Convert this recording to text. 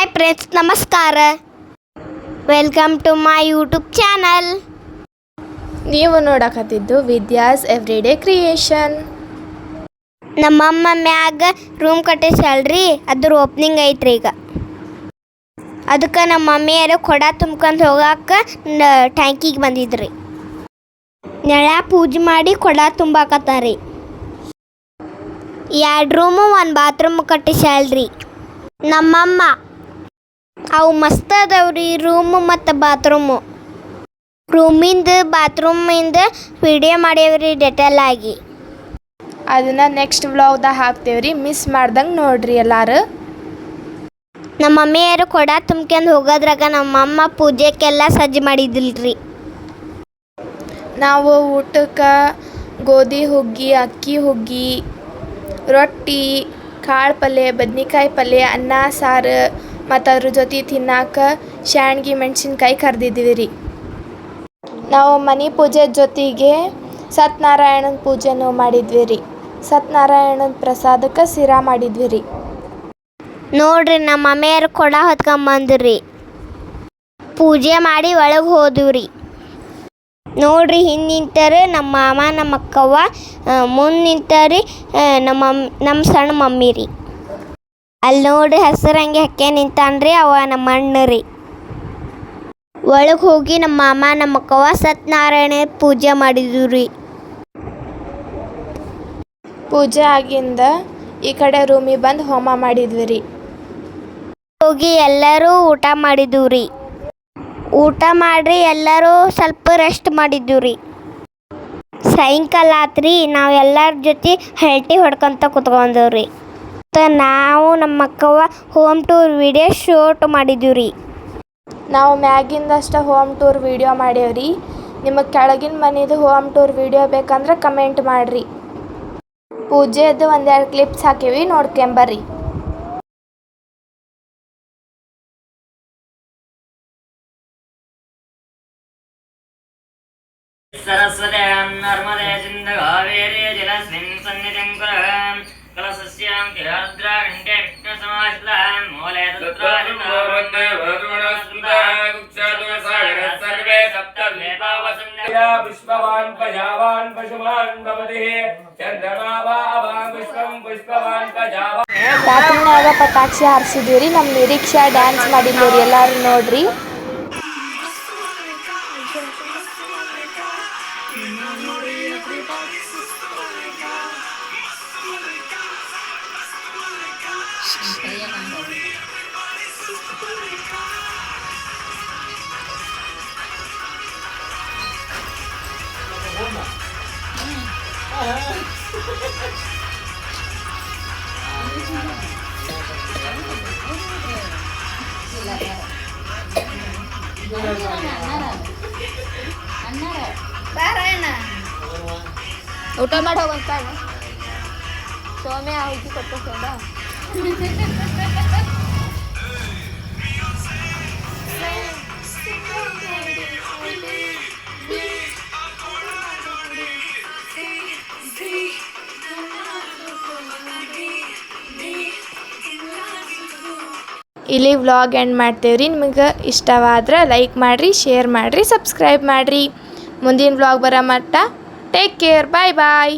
Hi friends, ನಮಸ್ಕಾರ. Welcome to my YouTube channel. ನೀವು ನೋಡಕತ್ತಿದ್ದು ವಿದ್ಯಾಸ್ ಎವ್ರಿಡೇ ಕ್ರಿಯೇಷನ್. ನಮ್ಮಮ್ಮ ಮ್ಯಾಗ ರೂಮ್ ಕಟ್ಟಿಸ್ಯಾಳ್ರಿ, ಅದ್ರ ಓಪನಿಂಗ್ ಐತ್ರಿ ಈಗ. ಅದಕ್ಕೆ ನಮ್ಮ ಮಮ್ಮಿಯರು ಕೊಡ ತುಂಬ್ಕೊಂಡು ಹೋಗಾಕ ಟ್ಯಾಂಕಿಗೆ ಬಂದಿದ್ರಿ. ನೆಳ ಪೂಜೆ ಮಾಡಿ ಕೊಡ ತುಂಬಾಕತ್ತಾರಿ. 2 ರೂಮು 1 ಬಾತ್ರೂಮ್ ಕಟ್ಟಿಸ್ಯಾಳ್ರಿ ನಮ್ಮಮ್ಮ. ಅವು ಮಸ್ತ್ ಅದಾವ್ರಿ ರೂಮು ಮತ್ತು ಬಾತ್ರೂಮು. ರೂಮಿಂದ ಬಾತ್ರೂಮಿಂದ ವಿಡಿಯೋ ಮಾಡ್ಯಾವ್ರಿ ಡೆಟೇಲ್ ಆಗಿ. ಅದನ್ನು ನೆಕ್ಸ್ಟ್ ವ್ಲಾಗ್ದಾಗ ಹಾಕ್ತೇವ್ರಿ, ಮಿಸ್ ಮಾಡ್ದಂಗೆ ನೋಡ್ರಿ ಎಲ್ಲಾರು. ನಮ್ಮ ಮಮ್ಮಿಯರು ಕೊಡ ತುಂಬ್ಕೊಂಡು ಹೋಗೋದ್ರಾಗ ನಮ್ಮಮ್ಮ ಪೂಜೆಗೆಲ್ಲ ಸಜ್ಜು ಮಾಡಿದಿಲ್ರಿ. ನಾವು ಊಟಕ್ಕೆ ಗೋಧಿ ಹುಗ್ಗಿ, ಅಕ್ಕಿ ಹುಗ್ಗಿ, ರೊಟ್ಟಿ, ಕಾಳು ಪಲ್ಯ, ಬದ್ನಿಕಾಯಿ ಪಲ್ಯ, ಅನ್ನ ಸಾರು ಮತ್ತು ಅದ್ರ ಜೊತೆ ತಿನ್ನಾಕ ಶಾಣ್ಗಿ ಮೆಣಸಿನ್ಕಾಯಿ ಕರ್ದಿದ್ದೀವಿ ರೀ. ನಾವು ಮನೆ ಪೂಜೆ ಜೊತೆಗೆ ಸತ್ಯನಾರಾಯಣನ ಪೂಜೆನೂ ಮಾಡಿದ್ವಿ ರೀ. ಸತ್ಯನಾರಾಯಣನ ಪ್ರಸಾದಕ್ಕೆ ಶಿರಾ ಮಾಡಿದ್ವಿ ರೀ. ನೋಡ್ರಿ, ನಮ್ಮ ಮಮ್ಮಿಯರು ಕೊಡ ಹೊತ್ಕೊಂಬಂದ್ರಿ. ಪೂಜೆ ಮಾಡಿ ಒಳಗೆ ಹೋದ್ವಿ. ನೋಡ್ರಿ, ಹಿಂದೆ ನಿಂತಾರೆ ನಮ್ಮ ಮಾಮ ನಮ್ಮ ಅಕ್ಕವ್ವ, ಮುಂದೆ ನಿಂತಾರೆ ನಮ್ಮ ಸಣ್ಣ ಮಮ್ಮಿ ರೀ. ಅಲ್ಲಿ ನೋಡ್ರಿ ಹಸಿರಂಗೆ ಹಕ್ಕೆ ನಿಂತಾನ್ರಿ, ಅವ ನಮ್ಮ ಅಣ್ಣ ರೀ. ಒಳಗೆ ಹೋಗಿ ನಮ್ಮ ಮಾಮ ನಮ್ಮ ಅಕ್ಕವ್ವ ಸತ್ಯನಾರಾಯಣ ಪೂಜೆ ಮಾಡಿದ್ವಿ ರೀ. ಪೂಜೆ ಆಗಿಂದ ಈ ಕಡೆ ರೂಮಿಗೆ ಬಂದು ಹೋಮ ಮಾಡಿದ್ವಿ ರೀ. ಹೋಗಿ ಎಲ್ಲರೂ ಊಟ ಮಾಡಿದ್ವಿ ರೀ. ಊಟ ಮಾಡ್ರಿ ಎಲ್ಲರೂ ಸ್ವಲ್ಪ ರೆಸ್ಟ್ ಮಾಡಿದ್ವಿ ರೀ. ಸಾಯಂಕಾಲ ಆತ್ರಿ, ನಾವು ಎಲ್ಲರ ಜೊತೆ ಹರಟೆ ಹೊಡ್ಕೊತ ಕುತ್ಕೊಂಡವ್ರಿ. ಮತ್ತು ನಾವು ನಮ್ಮ ಅಕ್ಕವ್ವ ಹೋಮ್ ಟೂರ್ ವಿಡಿಯೋ ಶೂಟ್ ಮಾಡಿದ್ವಿ ರೀ. ನಾವು ಮ್ಯಾಗಿಂದಷ್ಟು ಹೋಮ್ ಟೂರ್ ವಿಡಿಯೋ ಮಾಡೇವ್ರಿ. ನಿಮಗೆ ಕೆಳಗಿನ ಮನೆದು ಹೋಮ್ ಟೂರ್ ವಿಡಿಯೋ ಬೇಕಂದ್ರೆ ಕಮೆಂಟ್ ಮಾಡಿರಿ. ಪೂಜೆದು 1-2 ಕ್ಲಿಪ್ಸ್ ಹಾಕೀವಿ, ನೋಡ್ಕೊಂಬರ್ರಿ. सरस्वत्यां नर्मदे सिन्धु कावेरी जलस्मिन् सन्निधिं कुरु कलशस्यां तिरार्द्राघण्टे विष्णुसमाश्रितां मूले तत्रादितावन्दे भगवनस्मृतां उच्चादुसागरः सर्वे सप्तद्वीपावसुन्दरा पुष्पवान् प्रजावान् पशुमान् भवतिः चन्द्रमा वावां पुष्पं पुष्पवान् प्रजावान्. ರಾತ್ರಿನಾಗ ಪಟಾಕ್ಷಿ ಹಾರಿಸಿದ್ವಿ ರೀ. ನಮ್ಮ ನಿರೀಕ್ಷಾ ಡ್ಯಾನ್ಸ್ ಮಾಡಿದ್ವಿ ರೀ, ಎಲ್ಲರೂ ನೋಡ್ರಿ. ಊಟ ಮಾಡಿ ಹೋಗಂತ ಸೋಮೆ ಹುಗ್ಗಿ ಕೊಟ್ಟ ಇಲ್ಲಿ ವ್ಲಾಗ್ ಎಂಡ್ ಮಾಡ್ತೇವ್ರಿ. ನಿಮಗೆ ಇಷ್ಟವಾದ್ರೆ ಲೈಕ್ ಮಾಡಿರಿ, ಶೇರ್ ಮಾಡಿರಿ, ಸಬ್ಸ್ಕ್ರೈಬ್ ಮಾಡಿರಿ. ಮುಂದಿನ ವ್ಲಾಗ್ ಬರೋ ಮಟ್ಟ ಟೇಕ್ ಕೇರ್, ಬಾಯ್ ಬಾಯ್.